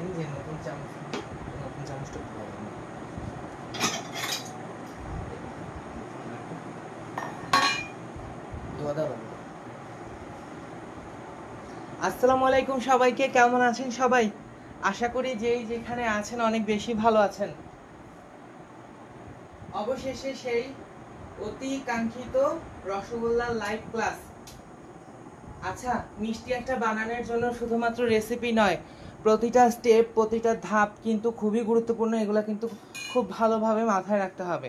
এই যে নতুন চামচটা ভালো না। আসসালামু আলাইকুম সবাইকে, কেমন আছেন সবাই? আশা করি যেখানে আছেন অনেক বেশি ভালো আছেন। অবশেষে সেই অতি কাঙ্ক্ষিত রসগোল্লার লাইভ ক্লাস। আচ্ছা, মিষ্টি একটা বানানোর জন্য শুধুমাত্র রেসিপি নয়, প্রতিটা স্টেপ, প্রতিটা ধাপ কিন্তু খুবই গুরুত্বপূর্ণ। এগুলো কিন্তু খুব ভালোভাবে মাথায় রাখতে হবে।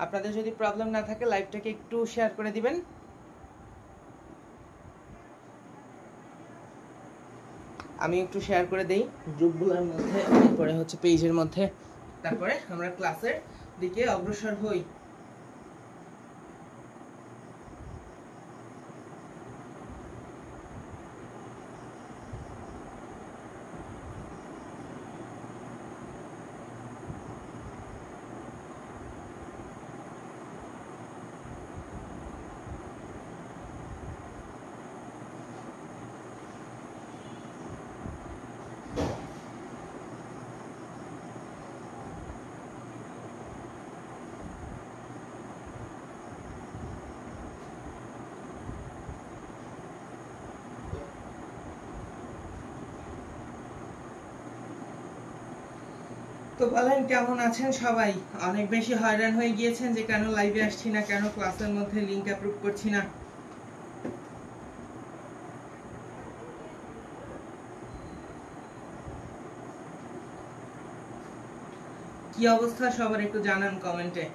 আপনাদের যদি প্রবলেম না থাকে লাইভটাকে একটু শেয়ার করে দিবেন। আমি একটু শেয়ার করে দেই গ্রুপগুলোর মধ্যে, তারপরে হচ্ছে পেজের মধ্যে, তারপরে আমরা ক্লাসের দিকে অগ্রসর হই। তো বলেন, কেমন আছেন সবাই? অনেক বেশি হয়রান হয়ে গিয়েছেন যে কেন লাইভে আসছি না, কেন ক্লাসের মধ্যে লিংক অ্যাপ্রুভ করছি না। কি অবস্থা সবার একটু জানান কমেন্টে।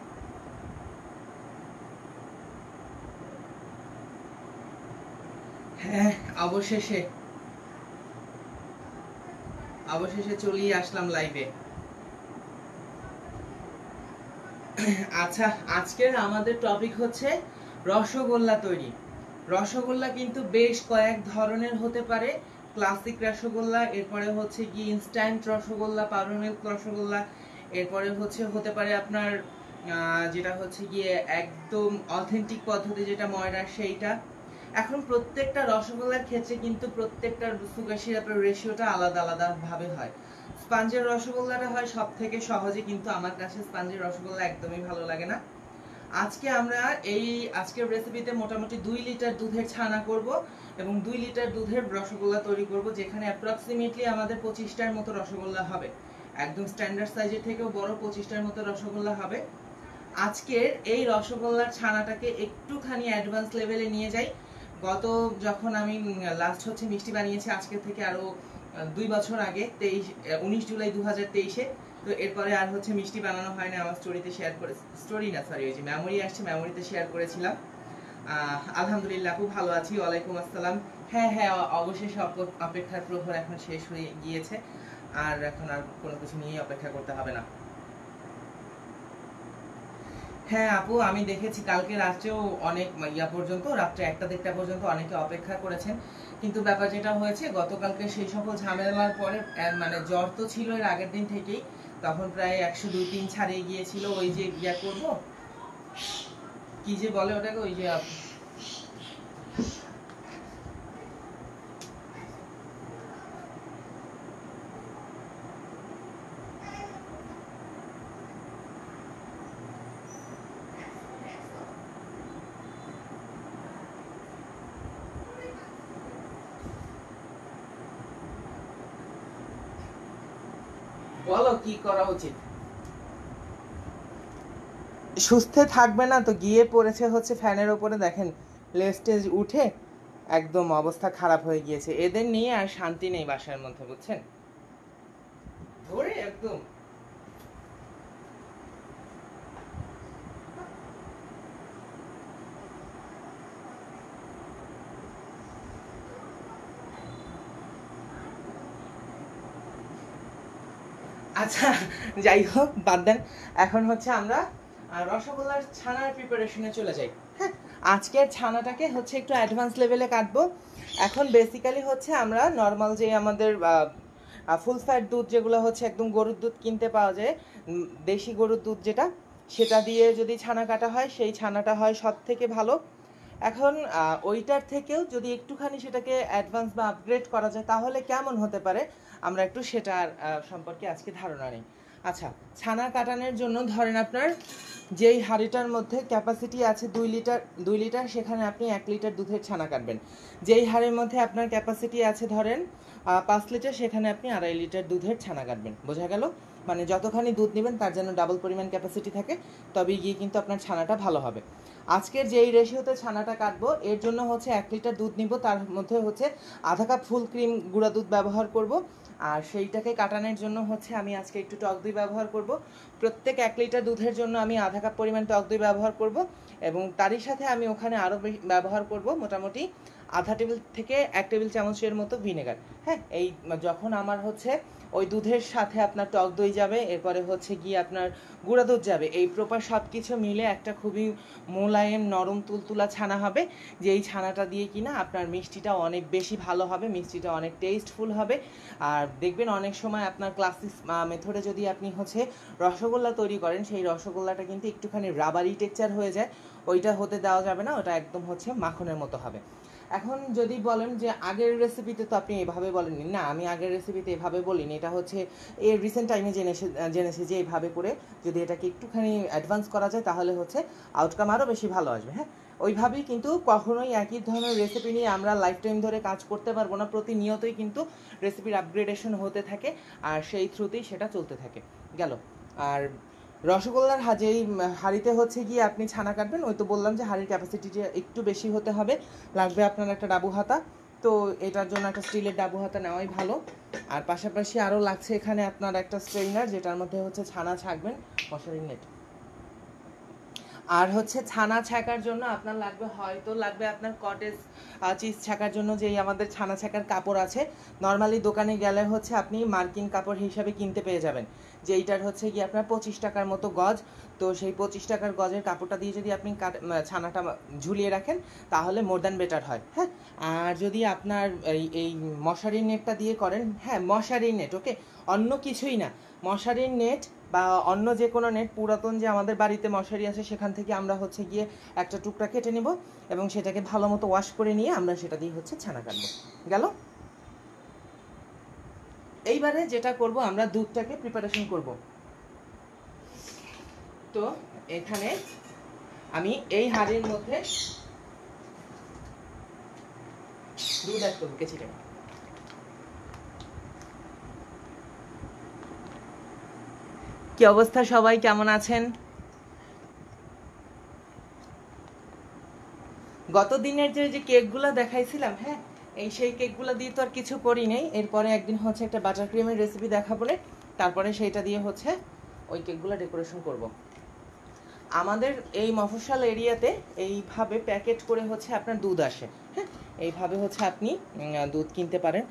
হ্যাঁ, অবশেষে চলেই আসলাম লাইভে। আচ্ছা, আজকের আমাদের টপিক হচ্ছে রসগোল্লা তৈরি। রসগোল্লা কিন্তু বেশ কয়েক ধরনের হতে পারে। ক্লাসিক রসগোল্লা, এরপরে হচ্ছে কি instant rasgulla, powder milk rasgulla, এরপরে হতে পারে আপনার যেটা হচ্ছে গিয়ে একদম অথেন্টিক পদ্ধতি, যেটা ময়দার সেইটা। এখন প্রত্যেকটা রসগোল্লার ক্ষেত্রে কিন্তু প্রত্যেকটা সুগার সিরাপের রেশিওটা আলাদা আলাদা ভাবে হয়। স্পঞ্জের রসগোল্লাটা হয় সব থেকে সহজে, কিন্তু আমার কাছে স্পঞ্জের রসগোল্লা একদমই ভালো লাগে না। আজকের রেসিপিতে মোটামুটি 2 লিটার দুধের ছানা করব এবং 2 লিটার দুধের রসগোল্লা তৈরি করব, যেখানে অ্যাপ্রক্সিমেটলি আমাদের 25টার মতো রসগোল্লা হবে। একদম স্ট্যান্ডার্ড সাইজের থেকেও বড় 25টার মতো রসগোল্লা হবে। আজকের এই রসগোল্লার ছানাটাকে একটুখানি অ্যাডভান্স লেভেলে নিয়ে যাই। যখন আমি লাস্ট মিষ্টি বানিয়েছি, আজকে থেকে আরো 2 বছর আগে, 19 জুলাই 2023-এ। তো এরপরে আর মিষ্টি বানানো হয় না। আমার স্টোরিতে শেয়ার করে, স্টোরি না সরি, ওই যে মেমোরি আসছে, মেমোরিতে শেয়ার করেছিলাম। আলহামদুলিল্লাহ খুব ভালো আছি। ওয়ালাইকুম আসসালাম। হ্যাঁ হ্যাঁ, অবশেষে অপেক্ষার প্রহর এখন শেষ হয়ে গিয়েছে, আর এখন আর কোনো কিছু নিয়ে অপেক্ষা করতে হবে না। হ্যাঁ আপু, আমি দেখেছি কালকে রাত্রেও অনেক পর্যন্ত, রাত্রে 1টা-1:30 পর্যন্ত অনেকে অপেক্ষা করেছেন। কিন্তু ব্যাপার যেটা হয়েছে, গতকালকে সেই সকল ঝামেলার পরে মানে জ্বর তো ছিল এর আগের দিন থেকেই, তখন প্রায় 102-3 ছাড়িয়ে গিয়েছিল। ওই যে করব, কি যে বলে ওটাকে, ওই যে বলো কি করা উচিত। সুস্থ থাকবে না তো গিয়ে পড়েছে ফ্যানের ওপরে, দেখেন লেস্টেজ উঠে একদম অবস্থা খারাপ হয়ে গিয়েছে। এদের নিয়ে আর শান্তি নেই বাসার মধ্যে, বুঝছেন, ধরে একদম। আচ্ছা, যাই হোক, বাদ দেন। এখন আমরা রসগোল্লার ছানার প্রিপারেশনে চলে যাই। হ্যাঁ, আজকের ছানাটাকে একটু অ্যাডভান্স লেভেলে কাটবো। এখন বেসিক্যালি আমরা নর্মাল যে আমাদের ফুল ফ্যাট দুধ, যেগুলো একদম গরুর দুধ কিনতে পাওয়া যায়, দেশি গরুর দুধ যেটা, সেটা দিয়ে যদি ছানা কাটা হয়, সেই ছানাটা হয় সব থেকে ভালো। এখন ওইটার থেকেও যদি একটুখানি সেটাকে অ্যাডভান্স বা আপগ্রেড করা যায় তাহলে কেমন হতে পারে আমরা একটু সেটার সম্পর্কে আজকে ধারণা নিই। আচ্ছা, ছানা কাটানোর জন্য ধরেন আপনার যেই হাঁড়িটার মধ্যে ক্যাপাসিটি আছে 2 লিটার সেখানে আপনি 1 লিটার দুধের ছানা কাটবেন। যেই হাঁড়ির মধ্যে আপনার ক্যাপাসিটি আছে ধরেন 5 লিটার সেখানে আপনি 2.5 লিটার দুধের ছানা কাটবেন। বোঝা গেল? মানে যতখানি দুধ নেবেন তার জন্য ডাবল পরিমাণ ক্যাপাসিটি থাকে, তবেই গিয়ে কিন্তু আপনার ছানাটা ভালো হবে। আজকের যেই রেশিওতে ছানাটা কাটবো এর জন্য হচ্ছে 1 লিটার দুধ নিব, তার মধ্যে হচ্ছে আধা কাপ ফুল ক্রিম গুঁড়া দুধ ব্যবহার করব। আর সেইটাকে কাটানোর জন্য হচ্ছে আমি আজকে একটু টক দই ব্যবহার করব। প্রত্যেক 1 লিটার দুধের জন্য আমি আধা কাপ পরিমাণ টক দই ব্যবহার করব, এবং তারই সাথে আমি ওখানে আরও ব্যবহার করব মোটামুটি আধা টেবিল থেকে 1 টেবিল চামচের মতো ভিনেগার। হ্যাঁ, এই যখন আমার হচ্ছে ওই দুধের সাথে আপনার টক দই যাবে, এরপরে হচ্ছে গিয়ে আপনার গুঁড়া দুধ যাবে, এই প্রপার সব কিছু মিলে একটা খুবই মোলায়েম নরম তুলতুলা ছানা হবে, যেই ছানাটা দিয়ে কিনা আপনার মিষ্টিটা অনেক বেশি ভালো হবে, মিষ্টিটা অনেক টেস্টফুল হবে। আর দেখবেন অনেক সময় আপনার ক্লাসিক মেথডে যদি আপনি হচ্ছে রসগোল্লা তৈরি করেন, সেই রসগোল্লাটা কিন্তু একটুখানি রাবারি টেক্সচার হয়ে যায়, ওইটা হতে দেওয়া যাবে না, ওটা একদম হচ্ছে মাখনের মতো হবে। এখন যদি বলেন যে আগের রেসিপিতে তো আপনি এভাবে বলেননি, না আমি আগের রেসিপিতে এভাবে বলিনি, এটা হচ্ছে এই রিসেন্ট টাইমে জেনেছি যে এইভাবে করে যদি এটাকে একটুখানি অ্যাডভান্স করা যায় তাহলে হচ্ছে আউটকাম আরও বেশি ভালো আসবে। হ্যাঁ, ওইভাবেই কিন্তু কখনোই একই ধরনের রেসিপি নিয়ে আমরা লাইফ টাইম ধরে কাজ করতে পারবো না, প্রতিনিয়তই কিন্তু রেসিপির আপগ্রেডেশন হতে থাকে, আর সেই থ্রুতেই সেটা চলতে থাকে। গেল। আর রসগোল্লার যেই হাঁড়িতে হচ্ছে গিয়ে আপনি ছানা কাটবেন, ওই তো বললাম যে হাঁড়ির ক্যাপাসিটিটা একটু বেশি হতে হবে, লাগবে আপনার একটা ডাবু হাতা। তো এটার জন্য একটা স্টিলের ডাবু হাতা নেওয়াই ভালো। আর পাশাপাশি আরও লাগছে এখানে আপনার একটা স্ট্রেইনার, যেটার মধ্যে হচ্ছে ছানা ছাঁকবেন, মশারির নেট। আর হচ্ছে ছানা ছাঁকার জন্য আপনার লাগবে আপনার কটেজ চিজ ছাঁকার জন্য যেই আমাদের ছানা ছাঁকার কাপড় আছে, নর্মালি দোকানে গেলে হচ্ছে আপনি মার্কিন কাপড় হিসাবে কিনতে পেয়ে যাবেন, যেইটার হচ্ছে গিয়ে আপনার 25 টাকার মতো গজ। তো সেই 25 টাকার গজের কাপড়টা দিয়ে যদি আপনি ছানাটা ঝুলিয়ে রাখেন তাহলে মোর দ্যান বেটার হয়। হ্যাঁ, আর যদি আপনার এই মশারির নেটটা দিয়ে করেন, হ্যাঁ মশারির নেট, ওকে, অন্য কিছুই না, মশারির নেট বা অন্য যে কোনো নেট, পুরাতন যে আমাদের বাড়িতে মশারি আছে সেখান থেকে আমরা হচ্ছে গিয়ে একটা টুকরা কেটে নেব এবং সেটাকে ভালো মতো ওয়াশ করে নিয়ে আমরা সেটা দিয়ে হচ্ছে ছানা কাটবো। গেল। এইবারে যেটা করব আমরা দুধটাকে প্রিপারেশন করব। তো এখানে আমি এই হাঁড়ির মধ্যে দুধ অ্যাড করব কেচিটা। কি অবস্থা সবাই, কেমন আছেন? গত দিনের যে কেকগুলো দেখাইছিলাম, হ্যাঁ এই সেই কেকগুলো দিয়ে তো আর কিছু করি নাই, এরপরে একদিন হচ্ছে একটা বাটার ক্রিমের রেসিপি দেখাবো, তারপরে সেইটা দিয়ে হচ্ছে ওই কেকগুলো ডেকোরেশন করব। আমাদের এই মফস্বল এরিয়াতে এইভাবে প্যাকেট করে হচ্ছে আপনার দুধ আসে। হ্যাঁ, এইভাবে হচ্ছে আপনি দুধ কিনতে পারেন।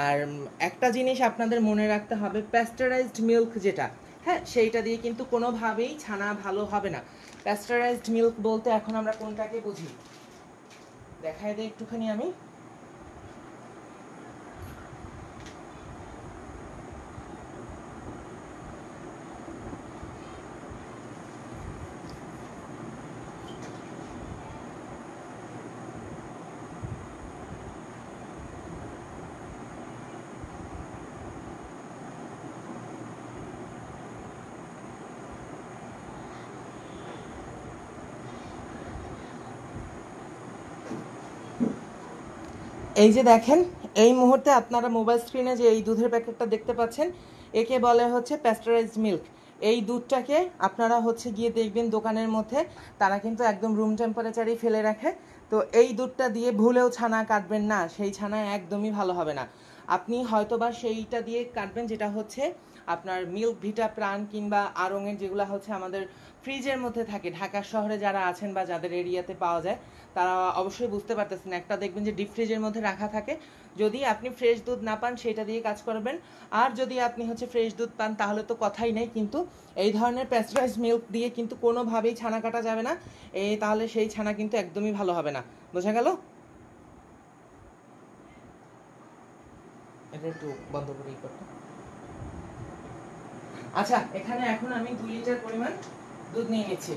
আর একটা জিনিস আপনাদের মনে রাখতে হবে, প্যাস্টারাইজড মিল্ক যেটা, হ্যাঁ সেইটা দিয়ে কিন্তু কোনোভাবেই ছানা ভালো হবে না। প্যাস্টারাইজড মিল্ক বলতে এখন আমরা কোনটাকে বুঝি দেখাই দিই একটুখানি আমি। এই যে দেখেন, এই মুহূর্তে আপনারা মোবাইল স্ক্রিনে যে এই দুধের প্যাকেটটা দেখতে পাচ্ছেন, একে বলে হচ্ছে প্যাস্টারাইজড মিল্ক। এই দুধটাকে আপনারা হচ্ছে গিয়ে দেখবেন দোকানের মধ্যে তারা কিন্তু একদম রুম টেম্পারেচারেই ফেলে রাখে। তো এই দুধটা দিয়ে ভুলেও ছানা কাটবেন না, সেই ছানা একদমই ভালো হবে না। আপনি হয়তোবা সেইটা দিয়ে কাটবেন যেটা হচ্ছে আপনার মিল্ক ভিটা প্রাণ কিংবা আড়ংয়ের, যেগুলো হচ্ছে আমাদের ফ্রিজের মধ্যে থাকে। ঢাকা শহরে যারা আছেন বা যাদের এরিয়াতে পাওয়া যায় তারা অবশ্যই বুঝতে পারতেছেন, একটা দেখবেন যে ডিপ ফ্রিজের মধ্যে রাখা থাকে। যদি আপনি ফ্রেশ দুধ না পান সেটা দিয়ে কাজ করবেন, আর যদি আপনি হচ্ছে ফ্রেশ দুধ পান তাহলে তো কথাই নেই। কিন্তু এই ধরনের প্যাস্টারাইজড মিল্ক দিয়ে কিন্তু কোনোভাবেই ছানা কাটা যাবে না, তাহলে সেই ছানা কিন্তু একদমই ভালো হবে না। বোঝা গেল? এটা একটু বন্ধ করে করতে। আচ্ছা, এখানে এখন আমি 2 লিটার পরিমাণ দুধ নিয়ে নিচ্ছি।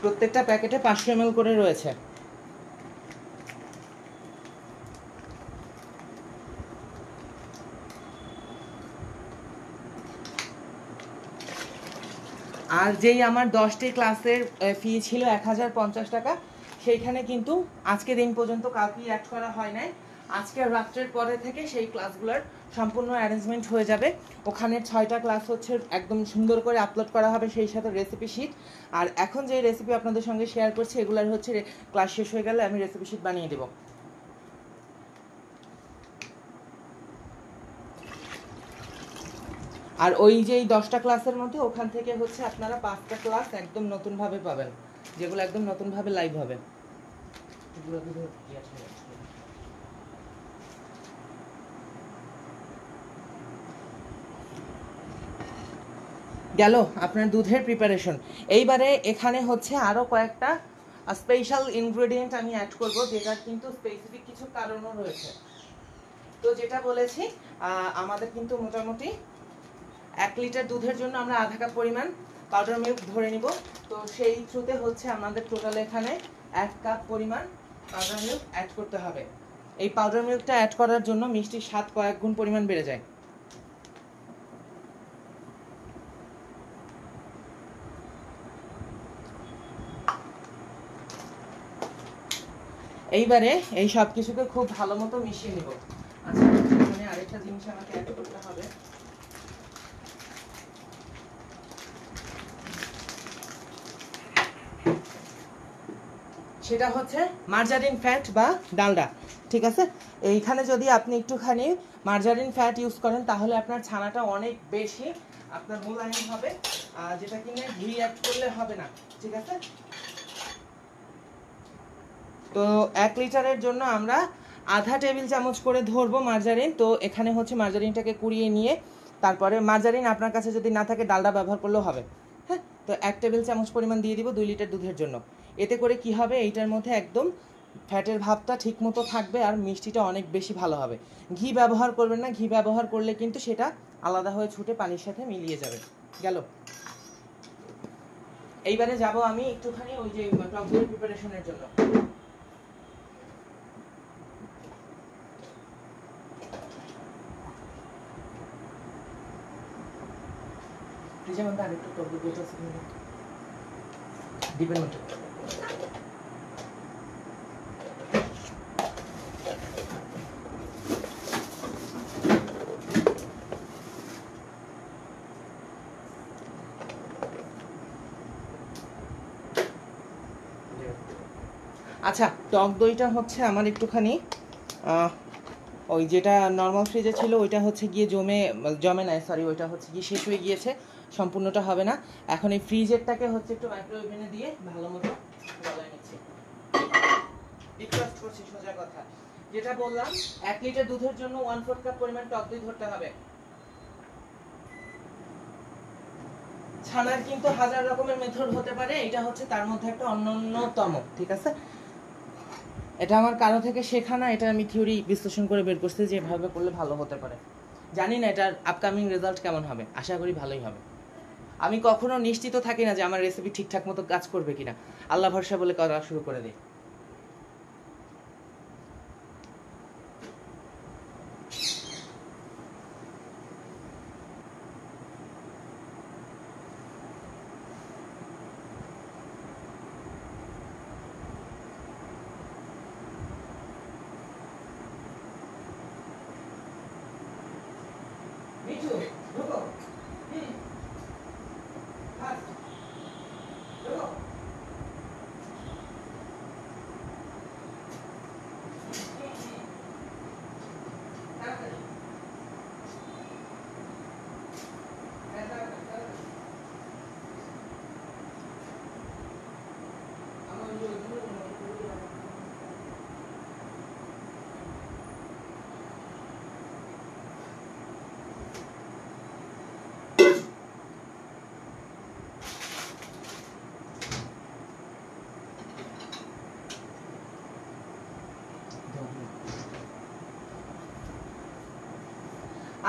প্রত্যেকটা প্যাকেটে 500 ml করে রয়েছে। আর যেই আমার 10টি ক্লাসের ফি ছিল 1050 টাকা, সেইখানে কিন্তু আজকে দিন পর্যন্ত কাউকে অ্যাড করা হয় নাই। আজকে রাত্রের পরে থেকে সেই ক্লাসগুলোর সম্পূর্ণ অ্যারেঞ্জমেন্ট হয়ে যাবে। ওখানে 6টা ক্লাস হচ্ছে একদম সুন্দর করে আপলোড করা হবে, সেই সাথে রেসিপি শিট। আর এখন যে রেসিপি আপনাদের সঙ্গে শেয়ার করছি এগুলোর হচ্ছে ক্লাস শেষ হয়ে গেলে আমি রেসিপি শিট বানিয়ে দেবো। আর ওই যে 10টা ক্লাসের মধ্যে ওখান থেকে হচ্ছে আপনারা 5টা ক্লাস একদম নতুনভাবে পাবেন, যেগুলো একদম নতুনভাবে লাইভ হবে। গেল আপনার দুধের প্রিপারেশন। এইবারে এখানে হচ্ছে আরও কয়েকটা স্পেশাল ইনগ্রেডিয়েন্ট আমি অ্যাড করব, যেটার কিন্তু স্পেসিফিক কিছু কারণও রয়েছে। তো যেটা বলেছি, আমাদের কিন্তু মোটামুটি 1 লিটার দুধের জন্য আমরা আধা কাপ পরিমাণ পাউডার মিল্ক ধরে নিব। তো সেই থ্রুতে হচ্ছে আমাদের টোটাল এখানে 1 কাপ পরিমাণ পাউডার মিল্ক অ্যাড করতে হবে। এই পাউডার মিল্কটা অ্যাড করার জন্য মিষ্টির স্বাদ কয়েক গুণ পরিমাণ বেড়ে যায়। এইবারে এই সব কিছুকে খুব ভালো মতো মিশিয়ে নিব। আচ্ছা, এখানে আরেকটা জিনিস আমাকে অ্যাড করতে হবে। সেটা হচ্ছে মার্জারিন ফ্যাট বা ডালডা। ঠিক আছে, এইখানে যদি আপনি একটুখানি মার্জারিন ফ্যাট ইউজ করেন তাহলে আপনার ছানাটা অনেক বেশি আপনার মোলায়েম হবে, যেটা কিনে ঘি অ্যাড করলে হবে না। ঠিক আছে, তো 1 লিটারের জন্য আমরা আধা টেবিল চামচ করে ধরবো মার্জারিন। তো এখানে হচ্ছে মার্জারিনটাকে কুড়িয়ে নিয়ে তারপরে মার্জারিন আপনার কাছে যদি না থাকে ডালডা ব্যবহার করলেও হবে। হ্যাঁ, তো 1 টেবিল চামচ পরিমাণ দিয়ে দিব 2 লিটার দুধের জন্য। এতে করে কি হবে, এইটার মধ্যে একদম ফ্যাটের ভাবটা ঠিক মতো থাকবে আর মিষ্টিটা অনেক বেশি ভালো হবে। ঘি ব্যবহার করবেন না, ঘি ব্যবহার করলে কিন্তু সেটা আলাদা হয়ে ছুটে পানির সাথে মিলিয়ে যাবে। গেল, এইবারে যাব আমি একটুখানি ওই যে টক দই প্রিপারেশনের জন্য। যেমন তার একটু টক দই আছে দিবেন না। আচ্ছা, টক দইটা হচ্ছে আমার একটুখানি ওই যেটা নর্মাল ফ্রিজে ছিল ওইটা হচ্ছে গিয়ে জমে নাই, সরি, ওইটা হচ্ছে গিয়ে শেষ হয়ে গিয়েছে, সম্পূর্ণটা হবে না। এখন এই ফ্রিজেরটাকে হচ্ছে একটু মাইক্রোওভেনে দিয়ে ভালো মতো গলায় নিচ্ছি। রিকোয়েস্ট করছি, সোজা কথা যেটা বললাম, 1 লিটার দুধের জন্য 1/4 কাপ পরিমাণ টক দই ধরতে হবে। ছানার কিন্তু হাজার রকমের মেথড হতে পারে, এটা হচ্ছে তার মধ্যে একটা অন্যতম। ঠিক আছে, এটা আমার কারো থেকে শেখা না, এটা আমি থিওরি বিশ্লেষণ করে বের করছি যে এভাবে করলে ভালো হতে পারে। জানি না এটার আপকামিং রেজাল্ট কেমন হবে, আশা করি ভালোই হবে। আমি কখনো নিশ্চিত থাকি না যে আমার রেসিপি ঠিকঠাক মতো কাজ করবে কিনা, আল্লাহ ভরসা বলে করা শুরু করে দিই।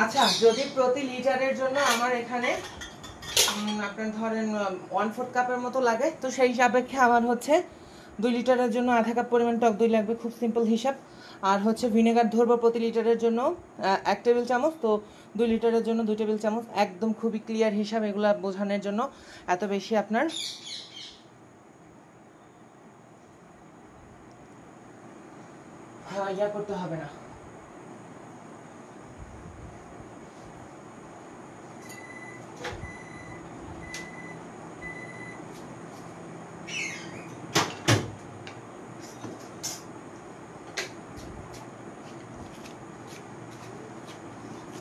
আচ্ছা, যদি প্রতি লিটারের জন্য আমার এখানে আপনার ধরেন 1/4 কাপের মতো লাগে, তো সেই সাপেক্ষে আমার হচ্ছে 2 লিটারের জন্য আধা কাপ পরিমাণ টক দই লাগবে, খুব সিম্পল হিসাব। আর হচ্ছে ভিনেগার ধরবো প্রতি লিটারের জন্য 1 টেবিল চামচ, তো 2 লিটারের জন্য 2 টেবিল চামচ, একদম খুবই ক্লিয়ার হিসাব, এগুলো বোঝানোর জন্য এত বেশি আপনার ইয়া করতে হবে না।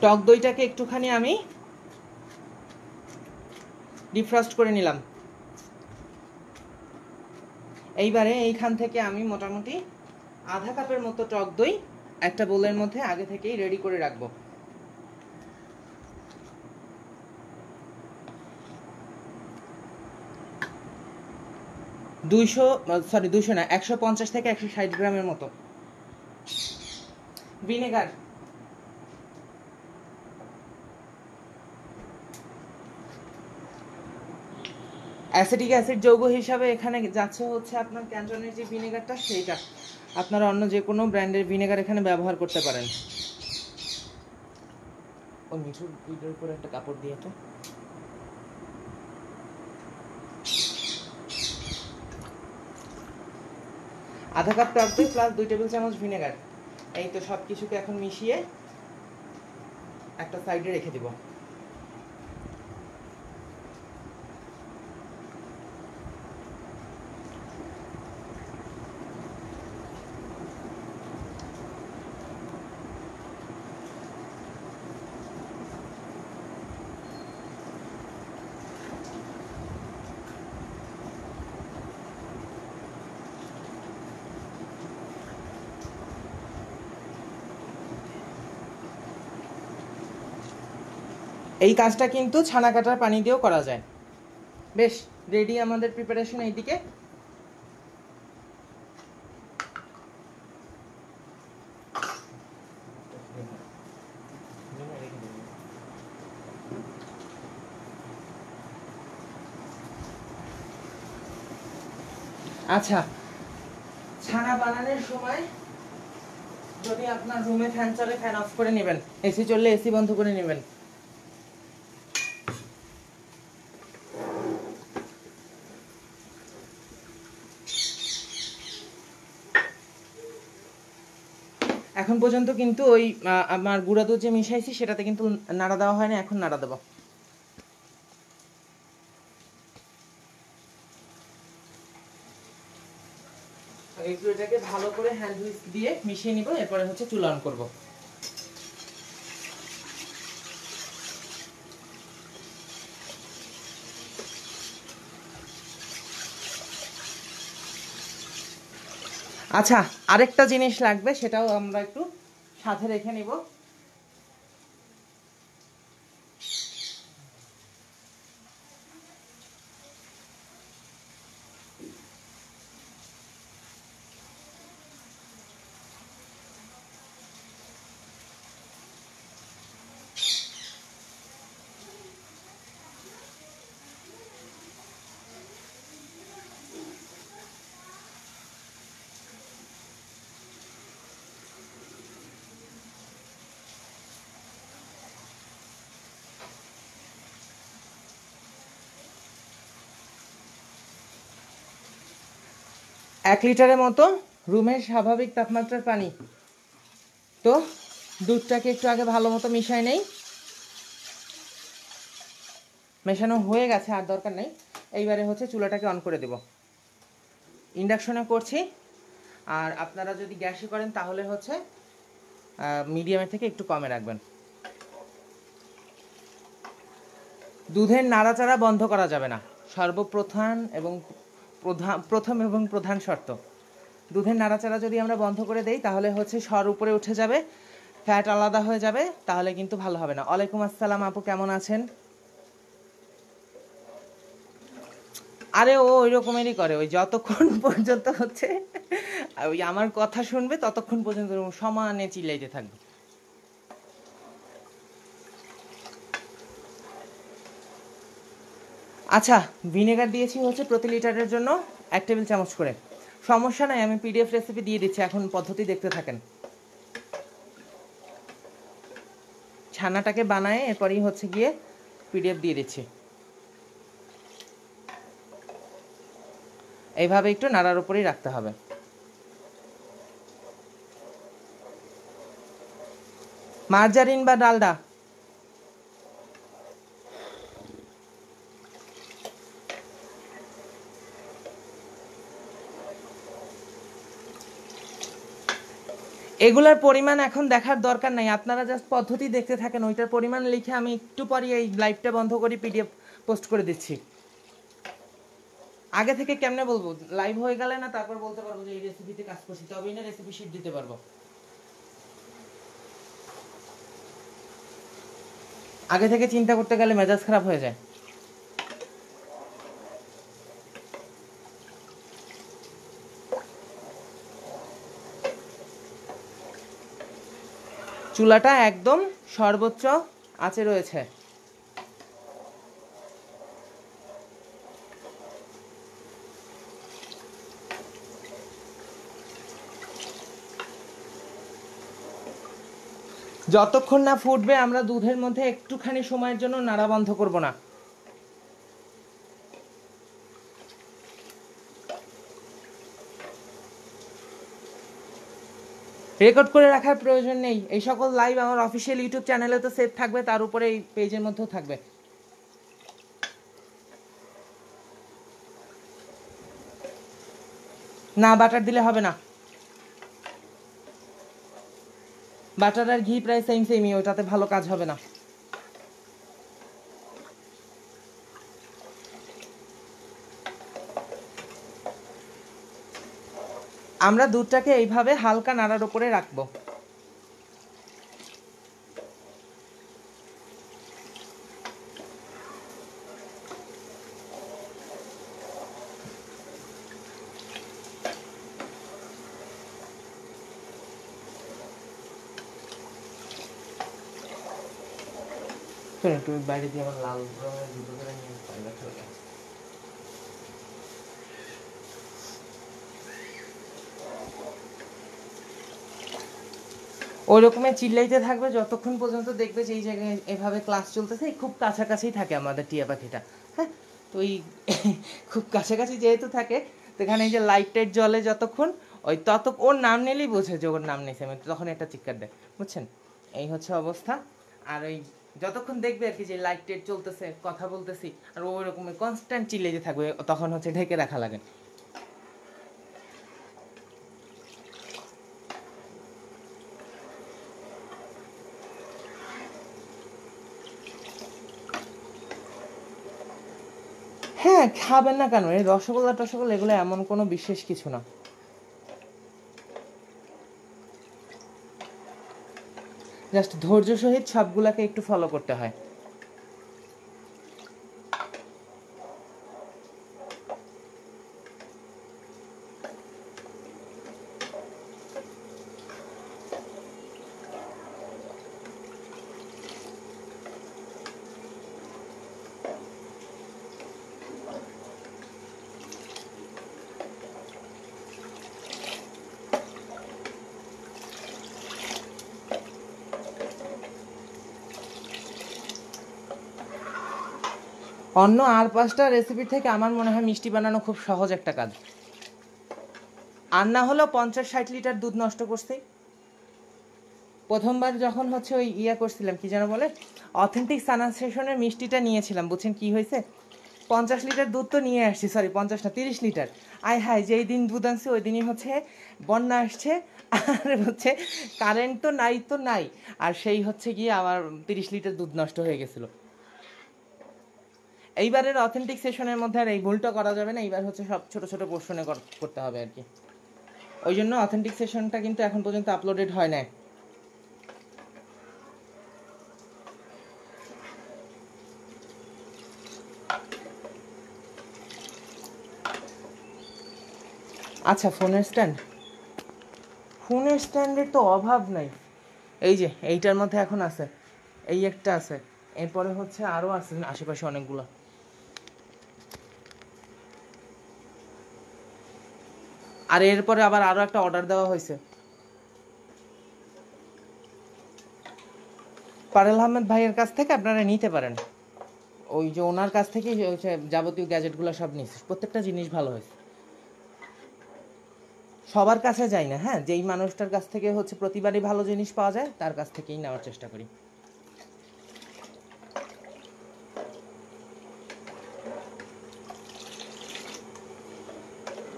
টক দইটাকে একটুখানি আমি ডিফ্রস্ট করে নিলাম। এইবারে এইখান থেকে আমি মোটামুটি আধা কাপের মতো টক দই একটা বোলের মধ্যে আগে থেকেই রেডি করে রাখবো। 200 না 150 থেকে 160 গ্রামের মতো ভিনেগার। অ্যাসিটিক অ্যাসিড যৌগ হিসাবে এখানে যাচ্ছে হচ্ছে আপনার ক্যান্টনের যে ভিনেগারটা, সেইটা। আপনারা অন্য যে কোনো ব্র্যান্ডের ভিনেগার এখানে ব্যবহার করতে পারেন। ওই মিঠুর দুইটার উপরে একটা কাপড় দিয়ে তো। আধা কাপ টক দই প্লাস 2 টেবিল চামচ ভিনেগার, এই তো সব কিছুকে এখন মিশিয়ে একটা সাইডে রেখে দিব। এই কাজটা কিন্তু ছানা কাটার পানি দিয়েও করা যায়। বেশ, রেডি আমাদের প্রিপারেশন। এইদিকে আচ্ছা, ছানা বানানোর সময় যদি আপনার রুমে ফ্যান চলে ফ্যান অফ করে নেবেন, এসি চললে এসি বন্ধ করে নেবেন। এখন পর্যন্ত কিন্তু ওই আমার গুঁড়া দুধ যে মিশাইছি সেটাতে কিন্তু নাড়া দেওয়া হয় না, এখন নাড়া দেবো। একটু এটাকে ভালো করে হ্যান্ড হুইস্ক দিয়ে মিশিয়ে নিব, এরপরে হচ্ছে চুলা অন করব। আচ্ছা, আরেকটা জিনিস লাগবে, সেটাও আমরা একটু সাথে রেখে নিব। এক লিটারের মতো রুমের স্বাভাবিক তাপমাত্রার পানি। তো দুধটাকে একটু আগে ভালো মতো মিশাই নেই। মেশানো হয়ে গেছে, আর দরকার নেই। এইবারে হচ্ছে চুলাটাকে অন করে দেব। ইন্ডাকশনে করছি, আর আপনারা যদি গ্যাসে করেন তাহলে হচ্ছে মিডিয়ামের থেকে একটু কমে রাখবেন। দুধের নাড়াচাড়া বন্ধ করা যাবে না, প্রথম এবং প্রধান শর্ত। দুধের নাড়াচাড়া যদি আমরা বন্ধ করে দেই তাহলে হচ্ছে সর উপরে উঠে যাবে, ফ্যাট আলাদা হয়ে যাবে, তাহলে কিন্তু ভালো হবে না। ওয়ালাইকুম আসসালাম আপু, কেমন আছেন? আরে ও ওই রকমেরই করে, ওই যতক্ষণ পর্যন্ত হচ্ছে ওই আমার কথা শুনবে ততক্ষণ পর্যন্ত সমানে চিল্লাইতে থাকবে। আচ্ছা, ভিনেগার দিয়েছি হচ্ছে প্রতি লিটারের জন্য 1 টেবিল চামচ করে। সমস্যা নাই, আমি পিডিএফ রেসিপি দিয়ে দিচ্ছি, এখন পদ্ধতি দেখতে থাকেন। ছানাটাকে বানায় এরপরই হচ্ছে গিয়ে পিডিএফ দিয়ে দিচ্ছি। এইভাবে একটু নাড়ার উপরেই রাখতে হবে। মার্জারিন বা ডালডা? এগুলার পরিমাণ এখন দেখার দরকার নাই, আপনারা জাস্ট পদ্ধতি দেখতে থাকেন। ওইটার পরিমাণ লিখে আমি একটু পরে এই লাইভটা বন্ধ করি পিডিএফ পোস্ট করে দিচ্ছি। আগে থেকে কেমনে বলবো? লাইভ হয়ে গেলে না তারপর বলতে পারবো যে এই রেসিপিতে কাজ করছি, তবেই না রেসিপি শিট দিতে পারবো। আগে থেকে চিন্তা করতে গেলে মেজাজ খারাপ হয়ে যায়। চুলাটা একদম সর্বোচ্চ আঁচে রয়েছে। যতক্ষণ না ফুটবে আমরা দুধের মধ্যে একটুখানি সময়ের জন্য নাড়া বন্ধ করব না। রেকর্ড করে রাখার প্রয়োজন নেই, এই সকল লাইভ আমার অফিসিয়াল ইউটিউব চ্যানেলে তো সেভ থাকবে, তার উপরে এই পেজের মধ্যেও থাকবে। না, বাটার দিলে হবে না। বাটার আর ঘি প্রায় সেমই, ওটাতে ভালো কাজ হবে না। আমরা দুধটাকে এইভাবে হালকা নাড়ার উপরে রাখবো। একটু বাইরে দিয়ে আমার লাল রঙের জুতো করে নিয়ে ওই রকমের চিল্লাইতে থাকবে যতক্ষণ পর্যন্ত দেখবে যে এই জায়গায় এভাবে ক্লাস চলতেছে। খুব কাছাকাছি থাকে আমাদের টিয়া পাখিটা, হ্যাঁ। তো এই খুব কাছাকাছি যেহেতু থাকে, তো এখানে এই যে লাইট টাইট জ্বলে যতক্ষণ, ওই ওর নাম নিলেই বোঝে যে ওর নাম নিয়েছে, আমি তখন একটা চিৎকার দেয়, বুঝছেন? এই হচ্ছে অবস্থা। আর ওই যতক্ষণ দেখবে আর কি যে লাইট টাইট চলতেছে, কথা বলতেছি, আর ওই রকমের কনস্ট্যান্ট চিল্লাইতে থাকবে, তখন হচ্ছে ঢেকে রাখা লাগে। হ্যাঁ, খাবেন না কেন? এই রসগোল্লা টসগোল্লা এগুলো এমন কোনো বিশেষ কিছু না। জাস্ট ধৈর্য সহিত সবগুলাকে একটু ফলো করতে হয়। অন্য আর 5টা রেসিপি থেকে আমার মনে হয় মিষ্টি বানানো খুব সহজ একটা কাজ। আর না হলেও 50-60 লিটার দুধ নষ্ট করছি। প্রথমবার যখন হচ্ছে ওই করছিলাম, কি যেন বলে, অথেন্টিক সানা সেশনের মিষ্টিটা নিয়েছিলাম, বুঝছেন কি হয়েছে? 50 লিটার দুধ তো নিয়ে আসছি, সরি 50 না 30 লিটার। আয় হায়, যেই দিন দুধ আনছি ওই দিনই হচ্ছে বন্যা আসছে, আর হচ্ছে কারেন্ট তো নাই, আর সেই হচ্ছে গিয়ে আমার 30 লিটার দুধ নষ্ট হয়ে গেছিলো। এইবারের অথেন্টিক সেশনের মধ্যে আর এই ভুলটা করা যাবে না, এইবার হচ্ছে সব ছোট ছোট পোর্শনে করতে হবে আর কি। ওই জন্য অথেন্টিক সেশনটা কিন্তু এখন পর্যন্ত আপলোডেড হয় না। আচ্ছা, ফোনের স্ট্যান্ডের তো অভাব নাই। এই যে এইটার মধ্যে এখন আছে, এই একটা আছে, এরপরে হচ্ছে আরও আছে আশেপাশে অনেকগুলো। আর এরপরে আবার আরো একটা অর্ডার দেওয়া হয়েছে পারেল আহমেদ ভাইয়ের কাছ থেকে, আপনারা নিতে পারেন। ওই যে ওনার কাছ থেকে যাবতীয় গ্যাজেটগুলো সব নিয়েছে, প্রত্যেকটা জিনিস ভালো হয়েছে। সবার কাছে যাই না, হ্যাঁ, যেই মানুষটার কাছ থেকে হচ্ছে প্রতিবারই ভালো জিনিস পাওয়া যায় তার কাছ থেকেই নেওয়ার চেষ্টা করি।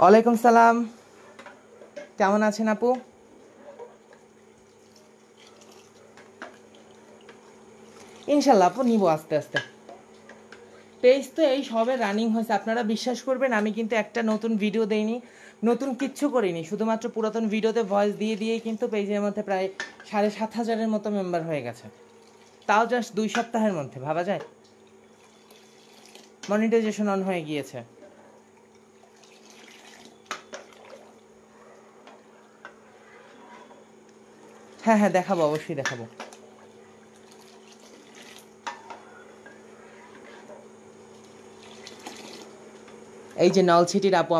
ওয়ালাইকুম সালাম, কেমন আছেন আপু? ইনশাল্লাহ আপু নিব আস্তে আস্তে। পেজ তো এই সবে রানিং হয়েছে, আপনারা বিশ্বাস করবেন আমি কিন্তু একটা নতুন ভিডিও দেইনি, নতুন কিচ্ছু করিনি, শুধুমাত্র পুরাতন ভিডিওতে ভয়েস দিয়ে দিয়েই কিন্তু পেজের মধ্যে প্রায় 7,500-এর মতো মেম্বার হয়ে গেছে, তাও জাস্ট 2 সপ্তাহের মধ্যে, ভাবা যায়। মনিটাইজেশন অন হয়ে গিয়েছে। হ্যাঁ হ্যাঁ দেখাবো, অবশ্যই দেখাবো। এই যে নলছিটির আপু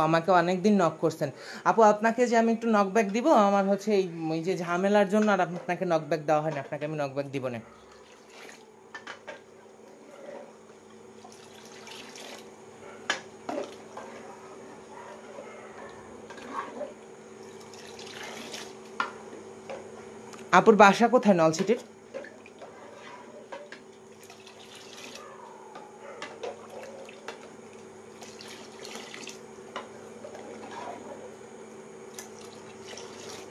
আমাকে অনেকদিন নক করছেন। আপু আপনাকে যে আমি একটু নকব্যাক দিব, আমার হচ্ছে এই যে ঝামেলার জন্য আর আপনাকে নকব্যাক দেওয়া হয় না, আপনাকে আমি নকব্যাক দিব না। আপুর বাসা কোথায় নলছিটির?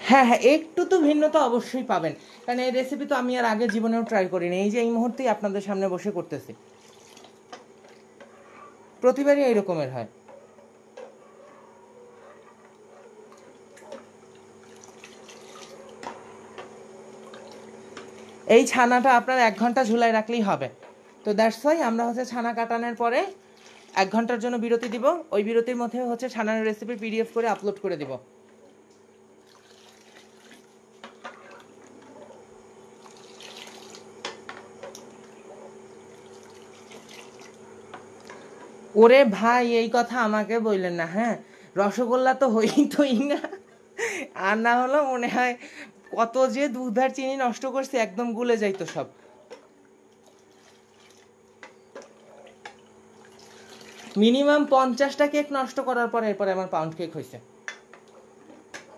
হ্যাঁ হ্যাঁ একটু তো ভিন্নতা অবশ্যই পাবেন, কারণ এই রেসিপি তো আমি আর আগে জীবনেও ট্রাই করিনি, এই যে এই মুহূর্তেই আপনাদের সামনে বসে করতেছি, প্রতিবারই এই রকমের হয়। এই ছানাটা আপনার 1 ঘন্টা ঝুলাই রাখলেই হবে। তো দ্যাটস ওয়াই আমরা হচ্ছে ছানা কাটানোর পরে 1 ঘন্টার জন্য বিরতি দিব, ওই বিরতির মধ্যে হচ্ছে ছানার রেসিপির পিডিএফ করে আপলোড করে দিব। ওরে ভাই এই কথা আমাকে বললেন না, হ্যাঁ, রসগোল্লা তো হইতই না, আর না হলো মনে হয় কত যে দুধ আর চিনি নষ্ট করছে, একদম গুলে যাইতো সব। মিনিমাম 50টা কেক নষ্ট করার পরে এরপরে আমার পাউন্ড কেক হয়েছে।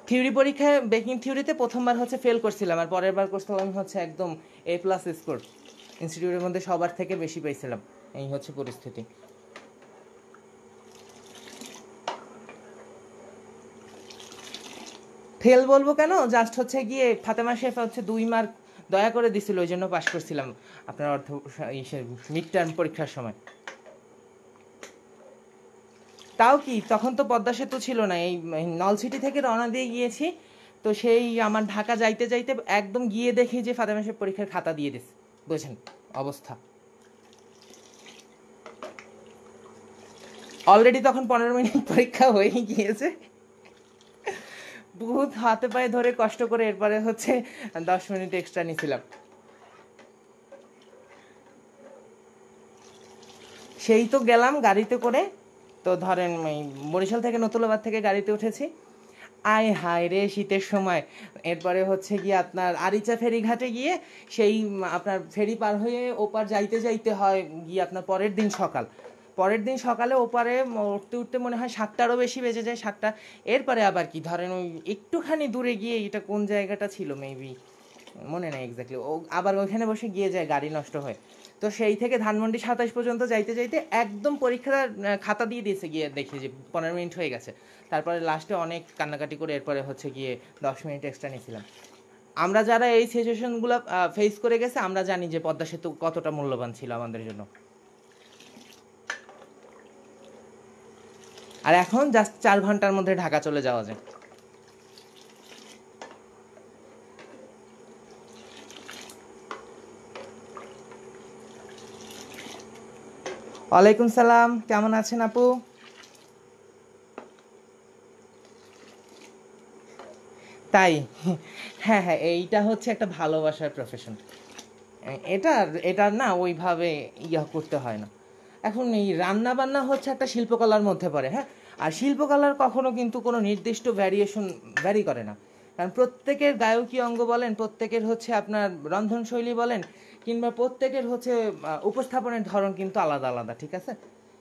থিওরি পরীক্ষায় বেকিং থিওরিতে প্রথমবার হচ্ছে ফেল করছিলাম, আর পরের বার করছিলাম হচ্ছে একদম A+ স্কোর, ইনস্টিটিউটের মধ্যে সবার থেকে বেশি পাইছিলাম। এই হচ্ছে পরিস্থিতি। ফেল বলবো কেন, জাস্ট হচ্ছে গিয়ে ফাতেমা শেফ হচ্ছে 2 মার্ক দয়া করে দিছিল, ওই জন্য পাশ করছিলাম আপনার মিড টার্ম পরীক্ষার সময়। তাও কি তখন তো পদ্মা সেতু ছিল না, এই নলছিটি থেকে রওনা দিয়ে গিয়েছি, তো সেই আমার ঢাকা যাইতে যাইতে একদম গিয়ে দেখি যে ফাতেমা শেফ পরীক্ষার খাতা দিয়ে দিস, বুঝেন অবস্থা। অলরেডি তখন 15 মিনিট পরীক্ষা হয়ে গিয়েছে, বহুত হাতে পায়ে ধরে কষ্ট করে এরপরে হচ্ছে 10 মিনিট এক্সট্রা নিছিলাম। সেই তো গেলাম গাড়িতে করে, তো ধরেন এই বরিশাল থেকে নতুলাবাদ থেকে গাড়িতে উঠেছি, আয় হায় রে শীতের সময়, এরপরে হচ্ছে গিয়ে আপনার আরিচা ফেরিঘাটে গিয়ে সেই আপনার ফেরি পার হয়ে ওপার যাইতে যাইতে হয় গিয়ে আপনার পরের দিন সকালে ওপারে উঠতে উঠতে মনে হয় 7টারও বেশি বেজে যায়, 7টা। এরপরে আবার কি ধরেন ওই একটুখানি দূরে গিয়ে, এটা কোন জায়গাটা ছিল মেবি মনে নেই এক্স্যাক্টলি, ও আবার ওইখানে বসে গিয়ে যায় গাড়ি নষ্ট হয়। তো সেই থেকে ধানমন্ডি 27 পর্যন্ত যাইতে যাইতে একদম পরীক্ষার খাতা দিয়ে দিয়েছে, গিয়ে দেখি যে 15 মিনিট হয়ে গেছে। তারপরে লাস্টে অনেক কান্নাকাটি করে এরপরে হচ্ছে গিয়ে 10 মিনিট এক্সট্রা নিয়েছিলাম। আমরা যারা এই সিচুয়েশনগুলো ফেস করে গেছে আমরা জানি যে পদ্মা সেতু কতটা মূল্যবান ছিল আমাদের জন্য। আর এখন জাস্ট 4 ঘন্টার মধ্যে ঢাকা চলে যাওয়া যায়। ওয়ালাইকুম সালাম, কেমন আছেন আপু? তাই? হ্যাঁ হ্যাঁ এইটা হচ্ছে একটা ভালোবাসার প্রফেশন, এটা এটা না ওইভাবে করতে হয় না। এখন এই রান্না বান্না হচ্ছে একটা শিল্পকলার মধ্যে পড়ে, হ্যাঁ। আর শিল্পকলার কখনো কিন্তু কোনো নির্দিষ্ট ভ্যারিয়েশন ভ্যারি করে না, কারণ প্রত্যেকের গায়কী অঙ্গ বলেন, প্রত্যেকের হচ্ছে আপনার রন্ধনশৈলী বলেন, কিংবা প্রত্যেকের হচ্ছে উপস্থাপনের ধরন কিন্তু আলাদা আলাদা, ঠিক আছে?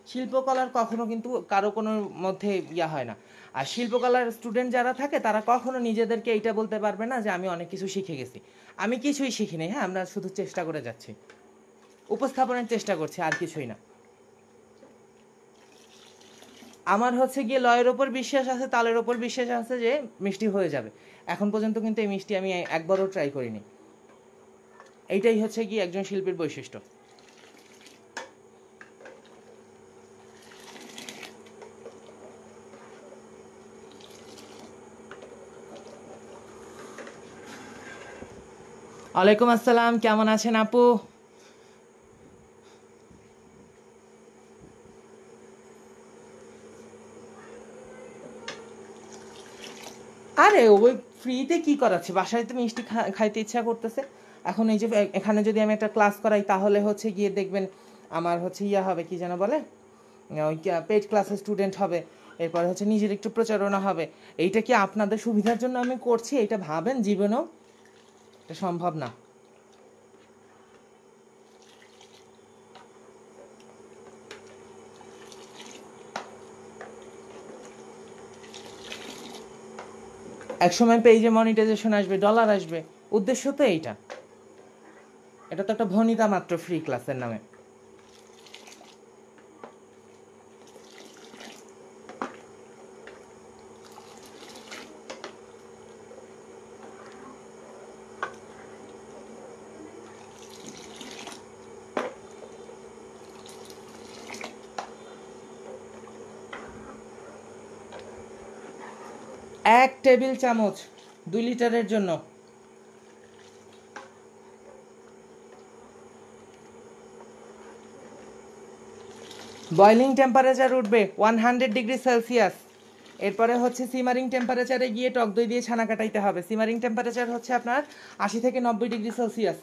শিল্পকলার কখনো কিন্তু কারো কোনো মধ্যে ইয়া হয় না। আর শিল্পকলার স্টুডেন্ট যারা থাকে তারা কখনো নিজেদেরকে এইটা বলতে পারবে না যে আমি অনেক কিছু শিখে গেছি। আমি কিছুই শিখিনি, হ্যাঁ, আমরা শুধু চেষ্টা করে যাচ্ছি, উপস্থাপনের চেষ্টা করছি, আর কিছুই না। আমার হচ্ছে গিয়ে লয়ের ওপর বিশ্বাস আছে, তালের ওপর বিশ্বাস আছে যে মিষ্টি হয়ে যাবে। এখন পর্যন্ত কিন্তু এই মিষ্টি আমি একবারও ট্রাই করিনি। এইটাই হচ্ছে গিয়ে একজন শিল্পীর বৈশিষ্ট্য। ওয়ালাইকুম আসসালাম, কেমন আছেন আপু? আরে ওই ফ্রিতে কি করাচ্ছে, বাসায় তো মিষ্টি খাইতে ইচ্ছা করতেছে। এখন এই যে এখানে যদি আমি একটা ক্লাস করাই তাহলে হচ্ছে গিয়ে দেখবেন আমার হচ্ছে ইয়া হবে, কি যেন বলে, ওই পেইড ক্লাসের স্টুডেন্ট হবে, এরপরে হচ্ছে নিজের একটু প্রচারণা হবে। এইটা কি আপনাদের সুবিধার জন্য আমি করছি? এটা ভাবেন, জীবনেও এটা সম্ভব না। একসময় পেজে মনিটাইজেশন আসবে, ডলার আসবে, উদ্দেশ্য তো এইটা। এটা তো একটা ভনিতা মাত্র ফ্রি ক্লাসের নামে। এক টেবিল চামচ 2 লিটারের জন্য। বয়লিং টেম্পারেচার উঠবে 100 ডিগ্রি সেলসিয়াস। এরপরে হচ্ছে সিমারিং টেম্পারেচারে গিয়ে টক দই দিয়ে ছানা কাটাইতে হবে। সিমারিং টেম্পারেচার হচ্ছে আপনার 80 থেকে 90 ডিগ্রি সেলসিয়াস।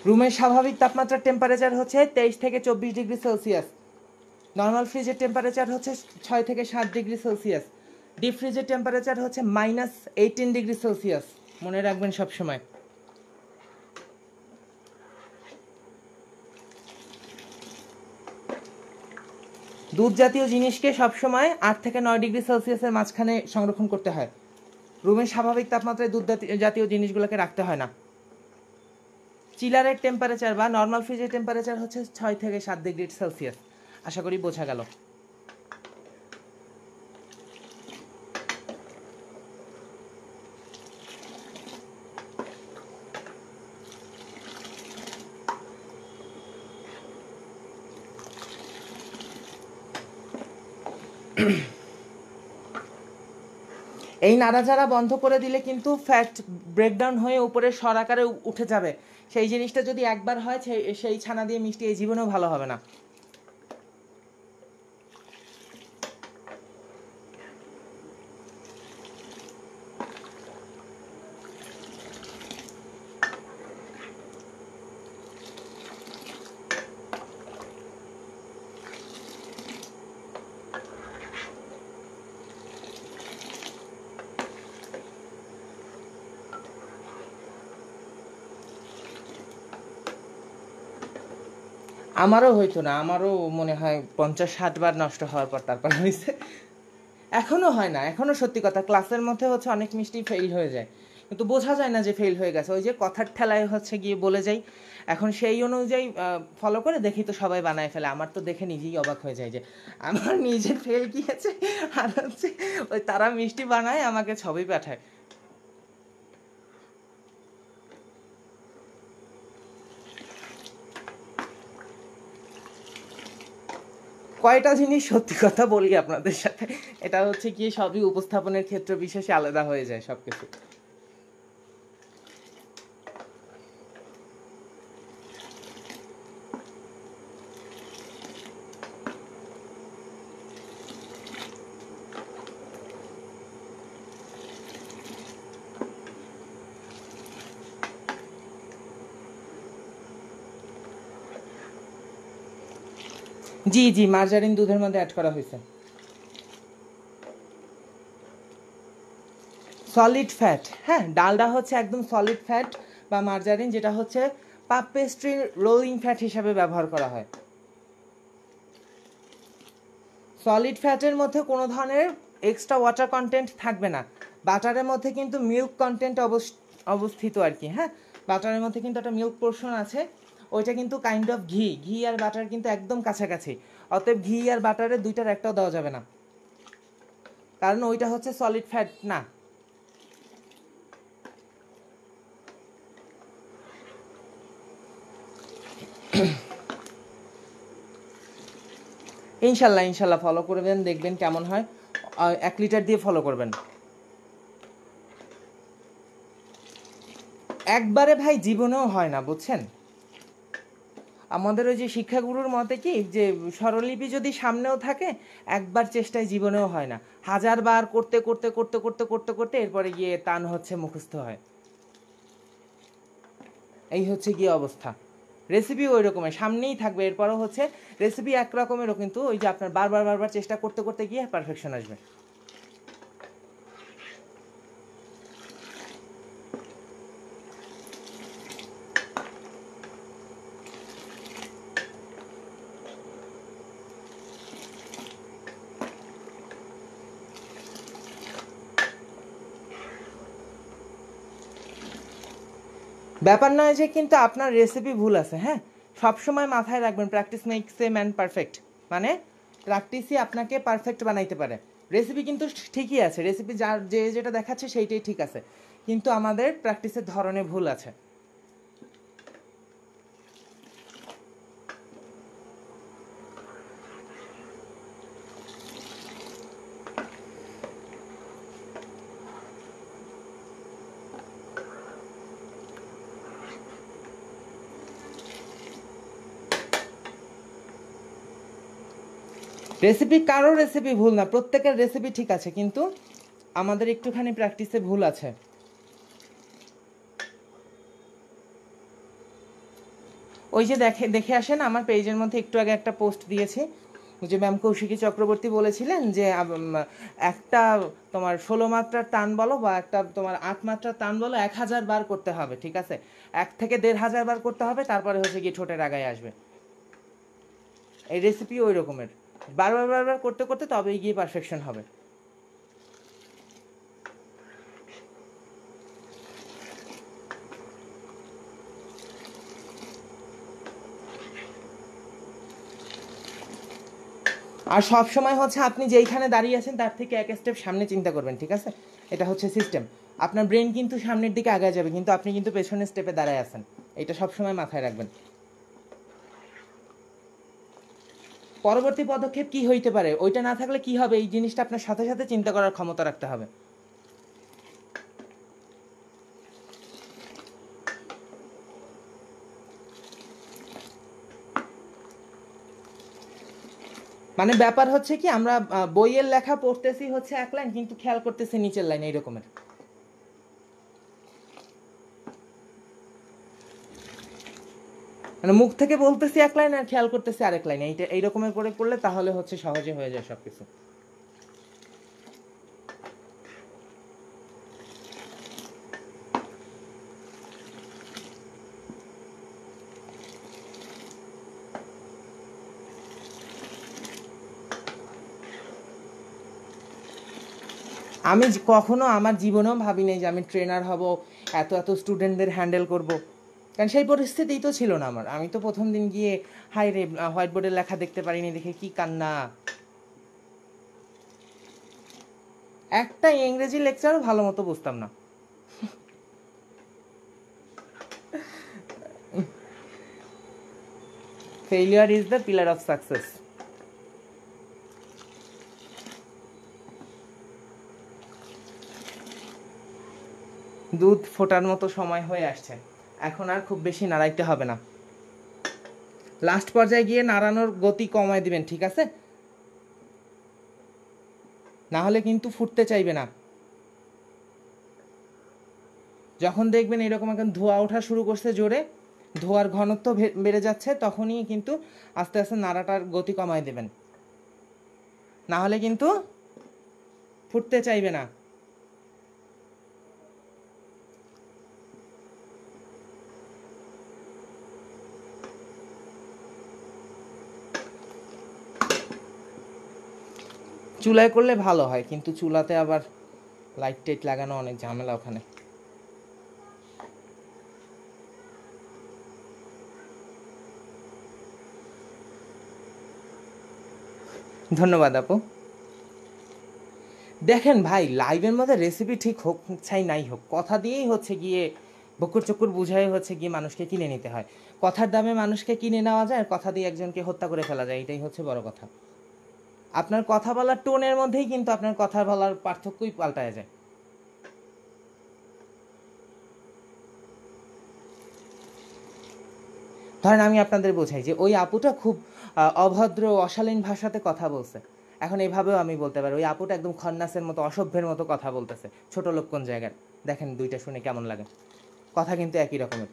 রুমের স্বাভাবিক তাপমাত্রার টেম্পারেচার হচ্ছে 23 থেকে 24 ডিগ্রি সেলসিয়াস। নর্মাল ফ্রিজের টেম্পারেচার হচ্ছে 6 থেকে 7 ডিগ্রি সেলসিয়াস। ডিপ ফ্রিজের টেম্পারেচার হচ্ছে -18 ডিগ্রি সেলসিয়াস। মনে রাখবেন সবসময়। দুধ জাতীয় জিনিসকে সবসময় 8 থেকে 9 ডিগ্রি সেলসিয়াসের মাঝখানে সংরক্ষণ করতে হয়। রুমের স্বাভাবিক তাপমাত্রায় দুধ জাতীয় জিনিসগুলোকে রাখতে হয় না। চিলারের টেম্পারেচার বা নর্মাল ফ্রিজের টেম্পারেচার হচ্ছে 6 থেকে 7 ডিগ্রি সেলসিয়াস। আশা করি বোঝা গেল। এই নাড়াচাড়া বন্ধ করে দিলে কিন্তু ফ্যাট ব্রেকডাউন হয়ে উপরে সরাকারে উঠে যাবে। সেই জিনিসটা যদি একবার হয়, সেই ছানা দিয়ে মিষ্টি এই জীবনেও ভালো হবে না। আমারও হইতো না, আমারও মনে হয় 50-60 বার নষ্ট হওয়ার পর তারপর হয়েছে। এখনো হয় না, এখনো সত্যি কথা ক্লাসের মধ্যে হচ্ছে অনেক মিষ্টি ফেল হয়ে যায়, কিন্তু বোঝা যায় না যে ফেল হয়ে গেছে। ওই যে কথার ঠেলায় হচ্ছে গিয়ে বলে যাই। এখন সেই অনুযায়ী ফলো করে দেখি তো সবাই বানায় ফেলে। আমার তো দেখে নিজেই অবাক হয়ে যায় যে আমার নিজের ফেল গিয়েছে, আর হচ্ছে ওই তারা মিষ্টি বানায় আমাকে ছবি পাঠায়। কয়টা জিনিস সত্যি কথা বলি আপনাদের সাথে, এটা হচ্ছে গিয়ে সবই উপস্থাপনের ক্ষেত্র বিশেষে আলাদা হয়ে যায় সবকিছু। জি জি, মার্জারিন দুধের মধ্যে অ্যাড করা হয়েছে। সলিড ফ্যাট, হ্যাঁ, ডালডা হচ্ছে একদম সলিড ফ্যাট বা মার্জারিন, যেটা হচ্ছে পাপ পেস্ট্রি রোলিং ফ্যাট হিসাবে ব্যবহার করা হয়। সলিড ফ্যাটের মধ্যে কোনো ধরনের এক্সট্রা ওয়াটার কন্টেন্ট থাকবে না। বাটারের মধ্যে কিন্তু মিল্ক কন্টেন্ট অবস্থিত আর কি, হ্যাঁ, বাটারের মধ্যে কিন্তু একটা মিল্ক পোর্শন আছে, ওইটা কিন্তু কাইন্ড অফ ঘি, ঘি আর বাটার কিন্তু একদম কাছাকাছি, অতএব ঘি আর বাটারের দুইটার একটাও দেওয়া যাবে না, কারণ ওইটা হচ্ছে সলিড ফ্যাট না। ইনশাল্লাহ ইনশাল্লাহ ফলো করবেন, দেখবেন কেমন হয়। 1 লিটার দিয়ে ফলো করবেন। একবারে ভাই জীবনেও হয় না, বুঝছেন। আমাদের ওই যে শিক্ষাগুরুর মতে কি, যে স্বরলিপি যদি সামনেও থাকে একবার চেষ্টায় জীবনেও হয় না, 1000 বার করতে করতে করতে করতে করতে করতে এরপরে গিয়ে তান হচ্ছে মুখস্থ হয়। এই হচ্ছে গিয়ে অবস্থা। রেসিপি ওই রকমের সামনেই থাকবে, এরপরও হচ্ছে রেসিপি এক রকমেরও, কিন্তু ওই যে আপনার বারবার বারবার চেষ্টা করতে করতে গিয়ে পারফেকশন আসবে। ব্যাপার নয় যে কিন্তু আপনার রেসিপি ভুল আছে, হ্যাঁ, সবসময় মাথায় রাখবেন practice makes a man perfect, মানে প্র্যাকটিসই আপনাকে পারফেক্ট বানাইতে পারে। রেসিপি কিন্তু ঠিকই আছে, রেসিপি যার যে যেটা দেখাচ্ছে সেইটাই ঠিক আছে, কিন্তু আমাদের প্র্যাকটিসের ধরনে ভুল আছে। রেসিপি কারোর রেসিপি ভুল না, প্রত্যেকের রেসিপি ঠিক আছে, কিন্তু আমাদের একটুখানি প্র্যাকটিসে ভুল আছে। ওই যে দেখে দেখে আসেন, আমার পেজের মধ্যে একটু আগে একটা পোস্ট দিয়েছি, যে ম্যাম কৌশিকী চক্রবর্তী বলেছিলেন যে একটা তোমার 16 মাত্রার টান বলো বা একটা তোমার 8 মাত্রার টান বলো 1000 বার করতে হবে, ঠিক আছে, 1 থেকে 1500 বার করতে হবে, তারপরে হচ্ছে গিয়ে ঠোঁটের আগায় আসবে। এই রেসিপি ওই রকমের, বারবার বারবার করতে করতে তবেই গিয়ে পারফেকশন হবে। আর সব সময় হচ্ছে আপনি যেইখানে দাঁড়িয়ে আছেন তার থেকে এক স্টেপ সামনে চিন্তা করবেন, ঠিক আছে, এটা হচ্ছে সিস্টেম। আপনার ব্রেন কিন্তু সামনের দিকে আগায় যাবে, কিন্তু আপনি কিন্তু পেছনের স্টেপে দাঁড়ায় আছেন, এটা সবসময় মাথায় রাখবেন। পরবর্তী পদক্ষেপ কি হইতে পারে, ওইটা না থাকলে কি হবে, এই জিনিসটা আপনার সাথে সাথে চিন্তা করার ক্ষমতা রাখতে হবে। মানে ব্যাপার হচ্ছে কি, আমরা বইয়ের লেখা পড়তেছি হচ্ছে এক লাইন, কিন্তু খেয়াল করতেছি নিচের লাইন, এই রকমের। মানে মুখ থেকে বলতেছি এক লাইন আর খেয়াল করতেছি আরেক লাইন, এইটা এই রকমের করে করলে তাহলে হচ্ছে সহজে হয়ে যায় সবকিছু। আমি কখনো আমার জীবনেও ভাবি নাই যে আমি ট্রেনার হব, এত এত স্টুডেন্টদের হ্যান্ডেল করব, কারণ সেই পরিস্থিতিই তো ছিল না আমার। আমি তো প্রথম দিন গিয়ে হাই রে, হোয়াইট বোর্ডের লেখা দেখতে পারিনি, দেখে কি কান্না। একটা ইংরেজি লেকচারও ভালো মতো বুঝতাম না। Failure is the pillar of success. দুধ ফোটার মতো সময় হয়ে আসছে, এখন আর খুব বেশি নাড়াইতে হবে না, লাস্ট পর্যায়ে গিয়ে নাড়ানোর গতি কমায় দিবেন, ঠিক আছে, না হলে কিন্তু ফুটতে চাইবে না। যখন দেখবেন এরকম এখন ধোঁয়া ওঠা শুরু করছে জোরে, ধোয়ার ঘনত্ব বেড়ে যাচ্ছে, তখনই কিন্তু আস্তে আস্তে নাড়াটার গতি কমায় দেবেন, না হলে কিন্তু ফুটতে চাইবে না। চুলায় করলে ভালো হয়, কিন্তু চুলাতে আবার লাইট টাইট লাগানো অনেক ঝামেলা ওখানে। ধন্যবাদ আপু। দেখেন ভাই, লাইভের মধ্যে রেসিপি ঠিক হোক চাই নাই হোক, কথা দিয়েই হচ্ছে গিয়ে বকুর চকুর বুঝাই হচ্ছে গিয়ে মানুষকে কিনে নিতে হয়। কথার দামে মানুষকে কিনে নেওয়া যায়, আর কথা দিয়ে একজনকে হত্যা করে ফেলা যায়, এটাই হচ্ছে বড় কথা। আপনার কথা বলার টোনের মধ্যেই কিন্তু আপনার কথা বলার পার্থক্যই পাল্টায় যায়। ধরেন আমি আপনাদের বোঝাই যে ওই আপুটা খুব অভদ্র অশালীন ভাষাতে কথা বলছে, এখন এইভাবেও আমি বলতে পারি ওই আপুটা একদম খন্নাসের মতো অসভ্যের মতো কথা বলতেছে, ছোট লোক কোন জায়গার। দেখেন দুইটা শুনে কেমন লাগে, কথা কিন্তু একই রকমের।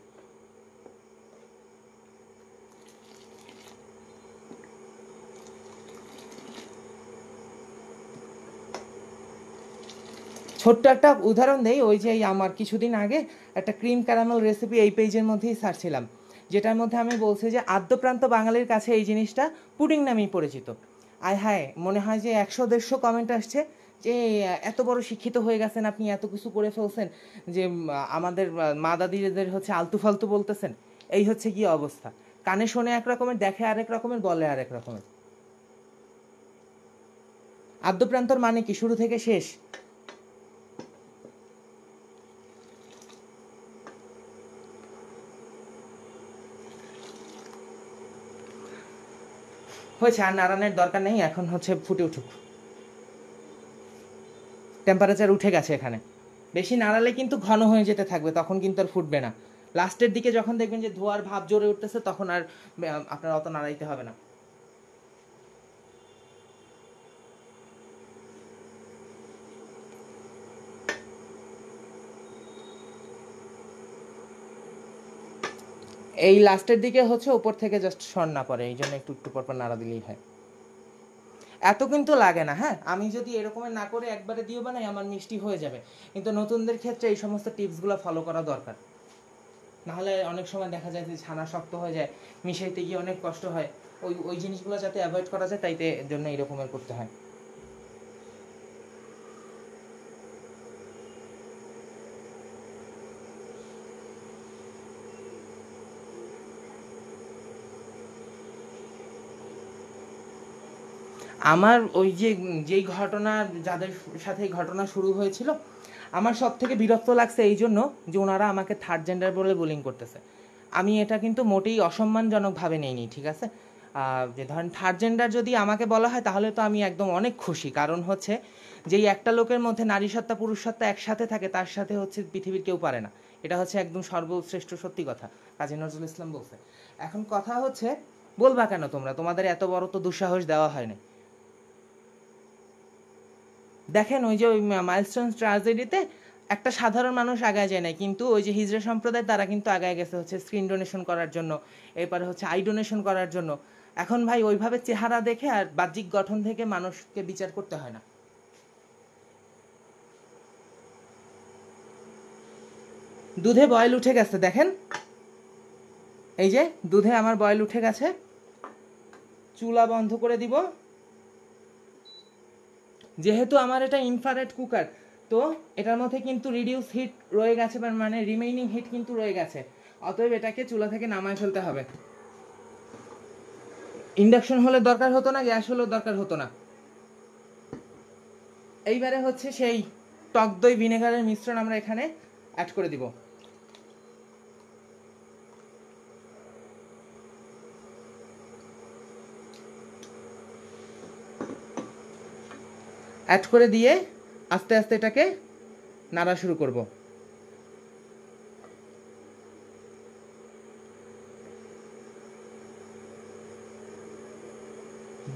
ছোট্ট একটা উদাহরণ দেই, ওই যে আমার কিছুদিন আগে একটা ক্রিম ক্যারামেল রেসিপি এই পেজের মধ্যেই ছাড়ছিলাম, যেটার মধ্যে আমি বলছি যে আদ্যপ্রান্ত বাঙালির কাছে এই জিনিসটা পুডিং নামেই পরিচিত। আয় হায়, মনে হয় যে 100-150 কমেন্ট আসছে যে এত বড় শিক্ষিত হয়ে গেছেন আপনি, এত কিছু করে ফেলছেন যে আমাদের মা দাদিদের হচ্ছে আলতু ফালতু বলতেছেন। এই হচ্ছে কি অবস্থা, কানে শোনে এক রকমের, দেখে আরেক রকমের, বলে আরেক রকমের। আদ্যপ্রান্তর মানে কি শুরু থেকে শেষ? হয়েছে, আর নাড়ানোর দরকার নেই, এখন হচ্ছে ফুটে উঠুক। টেম্পারেচার উঠে গেছে এখানে, বেশি নাড়ালে কিন্তু ঘন হয়ে যেতে থাকবে, তখন কিন্তু আর ফুটবে না। লাস্টের দিকে যখন দেখবেন যে ধোয়ার ভাব জোরে উঠতেছে, তখন আর আপনার অত নাড়াইতে হবে না। এই লাস্টের দিকে হচ্ছে উপর থেকে জাস্ট সর না পড়ে, এই জন্য একটু একটু পরপর নাড়া দিলেই হয়। এত কিন্তু লাগে না। হ্যাঁ, আমি যদি এরকমের না করে একবারে দিও বানাই, আমার মিষ্টি হয়ে যাবে, কিন্তু নতুনদের ক্ষেত্রে এই সমস্ত টিপসগুলো ফলো করা দরকার, নাহলে অনেক সময় দেখা যায় যে ছানা শক্ত হয়ে যায়, মিশাইতে গিয়ে অনেক কষ্ট হয়। ওই ওই জিনিসগুলো যাতে অ্যাভয়েড করা যায়, তাইতে জন্য এরকমের করতে হয়। আমার ওই যে যেই ঘটনা, যাদের সাথে এই ঘটনা শুরু হয়েছিল, আমার সব থেকে বিরক্ত লাগছে এই জন্য যে ওনারা আমাকে থার্ড জেন্ডার বলে বোলিং করতেছে। আমি এটা কিন্তু মোটেই অসম্মানজনকভাবে নেইনি, ঠিক আছে? যে ধরেন থার্ড জেন্ডার যদি আমাকে বলা হয়, তাহলে তো আমি একদম অনেক খুশি, কারণ হচ্ছে যেই একটা লোকের মধ্যে নারী সত্তা পুরুষ সত্তা একসাথে থাকে, তার সাথে হচ্ছে পৃথিবীর কেউ পারে না। এটা হচ্ছে একদম সর্বশ্রেষ্ঠ সত্যি কথা, কাজী নজরুল ইসলাম বলছে। এখন কথা হচ্ছে, বলবা কেন তোমরা? তোমাদের এত বড় তো দুঃসাহস দেওয়া হয়নি। দেখেন ওই যে ওই মাইলস্টোন ট্র্যাজেডিতে একটা সাধারণ মানুষ আগায় যায় না, কিন্তু ওই যে হিজড়া সম্প্রদায়, তারা কিন্তু আগায় গেছে হচ্ছে স্ক্রিন ডোনেশন করার জন্য, এরপরে হচ্ছে আই ডোনেশন করার জন্য। এখন ভাই ওইভাবে চেহারা দেখে আর বাহ্যিক গঠন থেকে মানুষকে বিচার করতে হয় না। দুধে বয়েল উঠে গেছে, দেখেন এই যে দুধে আমার বয়েল উঠে গেছে। চুলা বন্ধ করে দিব, যেহেতু আমার এটা ইনফ্রারেড কুকার, তো এটার মধ্যে কিন্তু রিডিউস হিট রয়ে গেছে, মানে রিমেইনিং হিট কিন্তু রয়ে গেছে, অতএব এটাকে চুলা থেকে নামায় ফেলতে হবে। ইন্ডাকশন হলে দরকার হতো না, গ্যাস হলেও দরকার হতো না। এইবারে হচ্ছে সেই টক দই ভিনেগারের মিশ্রণ আমরা এখানে অ্যাড করে দিব। অ্যাড করে দিয়ে আস্তে আস্তে এটাকে নাড়া শুরু করব।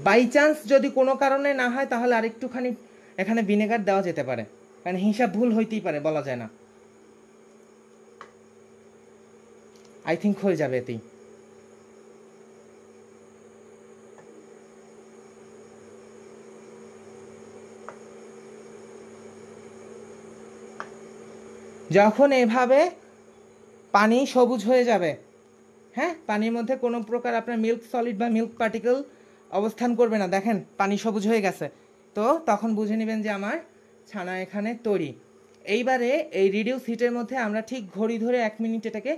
বাই চান্স যদি কোনো কারণে না হয়, তাহলে আরেকটুখানি এখানে ভিনেগার দেওয়া যেতে পারে, কারণ হিসাব ভুল হইতেই পারে, বলা যায় না। আই থিঙ্ক হয়ে যাবে এতেই। যখন এভাবে পানি সবুজ হয়ে যাবে, হ্যাঁ, পানির মধ্যে কোনো প্রকার আপনার মিল্ক সলিড বা মিল্ক পার্টিকেল অবস্থান করবে না, দেখেন পানি সবুজ হয়ে গেছে, তো তখন বুঝে নেবেন যে আমার ছানা এখানে তৈরি। এইবারে এই রিডিউস হিটের মধ্যে আমরা ঠিক ঘড়ি ধরে 1 মিনিট এটাকে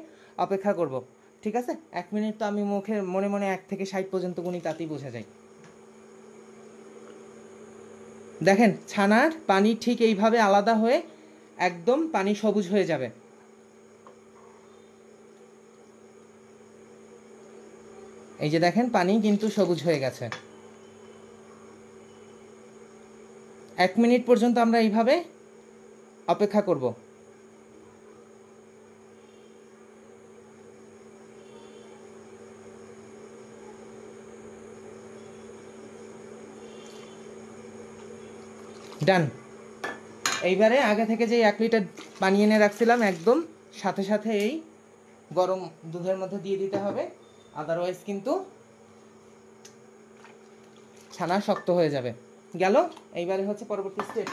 অপেক্ষা করব, ঠিক আছে? 1 মিনিট তো আমি মুখে মনে মনে 1 থেকে 60 পর্যন্ত গুনি, তাতেই বোঝা যায়। দেখেন ছানার পানি ঠিক এইভাবে আলাদা হয়ে একদম পানি সবুজ হয়ে যাবে। এই যে দেখেন পানি কিন্তু সবুজ হয়ে গেছে। 1 মিনিট পর্যন্ত আমরা এইভাবে অপেক্ষা করব। ডান। এইবারে আগে থেকে যে 1 লিটার পানি এনে রাখছিলাম একদম সাথে সাথে এই গরম দুধের মধ্যে দিয়ে দিতে হবে, আদারওয়াইজ কিন্তু ছানা শক্ত হয়ে যাবে। গেল। এইবারে হচ্ছে পরবর্তী স্টেপ।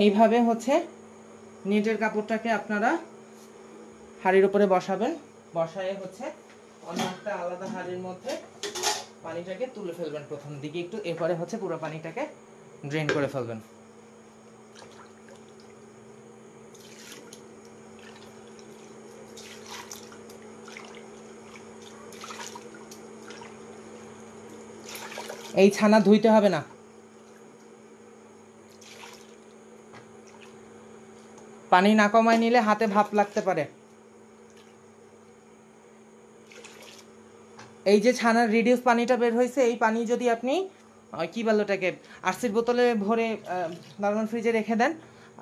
এইভাবে হচ্ছে নেটের কাপড়টাকে আপনারা হাঁড়ির উপরে বসাবেন, বসায়ে হচ্ছে অন্য একটা আলাদা হাঁড়ির মধ্যে পানিটাকে তুলে ফেলবেন প্রথম দিকে একটু, এরপরে হচ্ছে পুরো পানিটাকে ড্রেন করে ফেলবেন। এই ছানা ধুইতে হবে না, পানি না কমায় নিলে হাতে ভাপ লাগতে পারে। এই যে ছানার রিডিউস পানিটা বের হয়েছে, এই পানি যদি আপনি কি বলে ওটাকে আরসির বোতলে ভরে নরমাল ফ্রিজে রেখে দেন,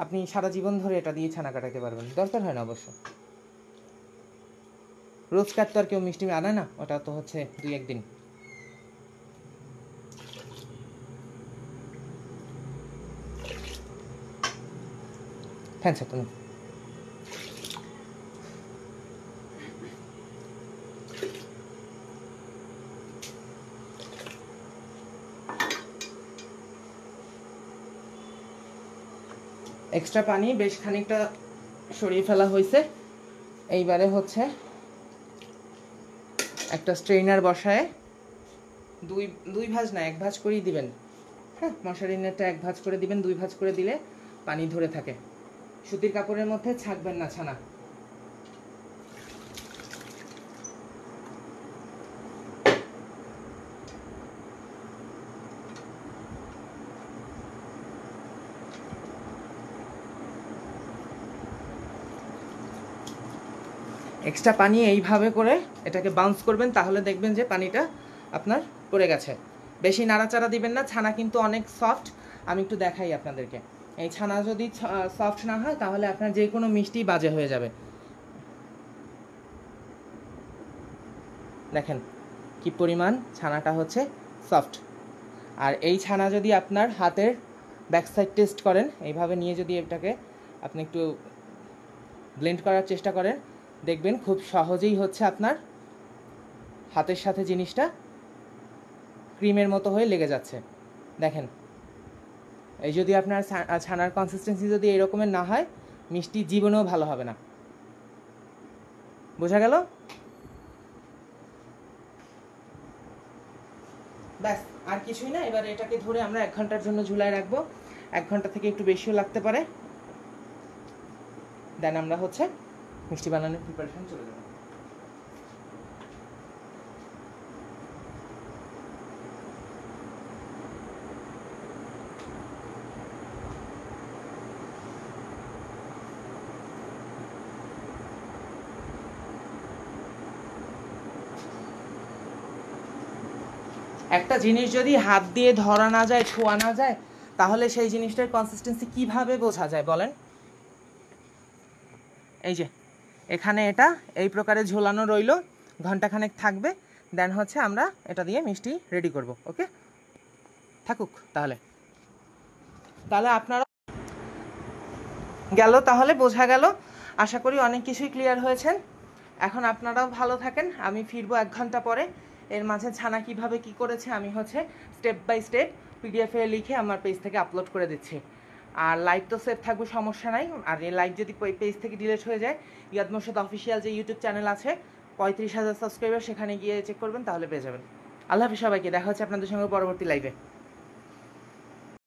আপনি সারা জীবন ধরে এটা দিয়ে ছানা কাটাতে পারবেন। দরকার হয় না অবশ্য, রোজকার তো আর কেউ মিষ্টি আনে না, ওটা তো হচ্ছে 2-1 দিন। তুমি এক্সট্রা পানি বেশ খানিকটা সরিয়ে ফেলা হয়েছে। এইবারে হচ্ছে একটা স্ট্রেইনার বসায় দুই ভাঁজ না 1 ভাঁজ করেই দিবেন, হ্যাঁ, মশারি নেটটা 1 ভাঁজ করে দিবেন, 2 ভাঁজ করে দিলে পানি ধরে থাকে। সুতির কাপড়ের মধ্যে ছাকবেন না ছানা। এক্সট্রা পানি এইভাবে করে এটাকে বাউন্স করবেন, তাহলে দেখবেন যে পানিটা আপনার পড়ে গেছে। বেশি নাড়াচাড়া দিবেন না, ছানা কিন্তু অনেক সফট। আমি একটু দেখাই আপনাদেরকে। এই ছানা যদি সফট না হয় তাহলে আপনার যে কোনো মিষ্টি বাজে হয়ে যাবে। দেখেন কি পরিমাণ ছানাটা হচ্ছে সফট। আর এই ছানা যদি আপনার হাতের ব্যাক সাইড টেস্ট করেন, এইভাবে নিয়ে যদি এটাকে আপনি একটু ব্লেন্ড করার চেষ্টা করেন, দেখবেন খুব সহজেই হচ্ছে আপনার হাতের সাথে জিনিসটা ক্রিমের মতো হয়ে লেগে যাচ্ছে। দেখেন এই যদি আপনার ছানার কনসিস্টেন্সি যদি এই রকমের না হয়, মিষ্টি জীবনেও ভালো হবে না। বোঝা গেল? ব্যাস, আর কিছুই না। এবার এটাকে ধরে আমরা 1 ঘন্টার জন্য ঝুলায় রাখবো। 1 ঘন্টা থেকে একটু বেশিও লাগতে পারে। দেন আমরা হচ্ছে মিষ্টি বানানোর প্রিপারেশন চলে যাব। একটা জিনিস যদি হাত দিয়ে ধরা না যায়, ছোঁয়া না যায়, তাহলে সেই জিনিসটার কনসিস্টেন্সি কিভাবে বোঝা যায় বলেন? এই যে এখানে এটা এই প্রকারে ঝোলানো রইল, ঘন্টাখানেক থাকবে, দেন হচ্ছে আমরা এটা দিয়ে মিষ্টি রেডি করব। ওকে, থাকুক তাহলে। তাহলে আপনারা গেল, তাহলে বোঝা গেল। আশা করি অনেক কিছুই ক্লিয়ার হয়েছেন। এখন আপনারাও ভালো থাকেন, আমি ফিরবো 1 ঘন্টা পরে। এর মাঝে ছানা কিভাবে কি করেছে আমি স্টেপ বাই স্টেপ পিডিএফে লিখে আমার পেজ থেকে আপলোড করে দিচ্ছি। আর লাইভ তো সেভ থাকবে, সমস্যা নাই। আর এই লাইভ যদি পেজ থেকে ডিলিট হয়ে যায়, ইয়াদ মোর্শেদ অফিসিয়াল যে ইউটিউব চ্যানেল আছে 35,000 সাবস্ক্রাইবার, সেখানে গিয়ে চেক করবেন, তাহলে পেয়ে যাবেন। আল্লাহ হাফেজ সবাইকে, দেখা হচ্ছে আপনাদের সঙ্গে পরবর্তী লাইভে।